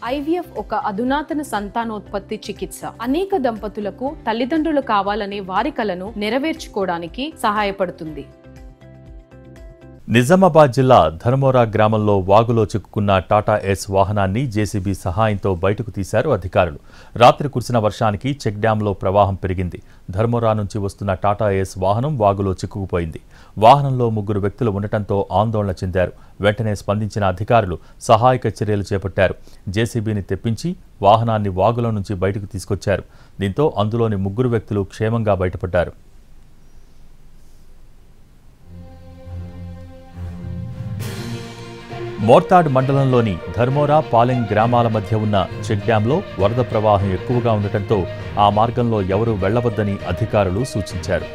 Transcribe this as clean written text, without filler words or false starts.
IVF ఒక అధునాతన సంతానోత్పత్తి చికిత్స. అనేక దంపతులకు తల్లిదండ్రులు కావాలనే వారి కలను నెరవేర్చుకోవడానికి సహాయపడుతుంది. నిజామాబాద్ జిల్లా ధర్మోరా గ్రామంలో వాగులో చిక్కుకున్న టాటా ఏస్ వాహనాన్ని జేసీబీ సహాయంతో బయటకు తీశారు అధికారులు. రాత్రి కురిసిన వర్షానికి చెక్ డ్యాంలో ప్రవాహం పెరిగింది. ధర్మోరా నుంచి వస్తున్న టాటా ఏస్ వాహనం వాగులో చిక్కుకుపోయింది. వాహనంలో 3 వ్యక్తులు ఉండటంతో ఆందోళన చెందారు. వెంటనే స్పందించిన అధికారులు సహాయక చర్యలు చేపట్టారు. జేసీబీని తెప్పించి వాహనాన్ని వాగులో నుంచి బయటకు తీసుకొచ్చారు. దీంతో అందులోని 3 వ్యక్తులు క్షేమంగా బయటపడ్డారు. మోర్తాడ్ మండలంలోని ధర్మోరా, పాలెం గ్రామాల మధ్య ఉన్న చెక్ డ్యాంలో వరద ప్రవాహం ఎక్కువగా ఉండటంతో ఆ మార్గంలో ఎవరూ వెళ్లవద్దని అధికారులు సూచించారు.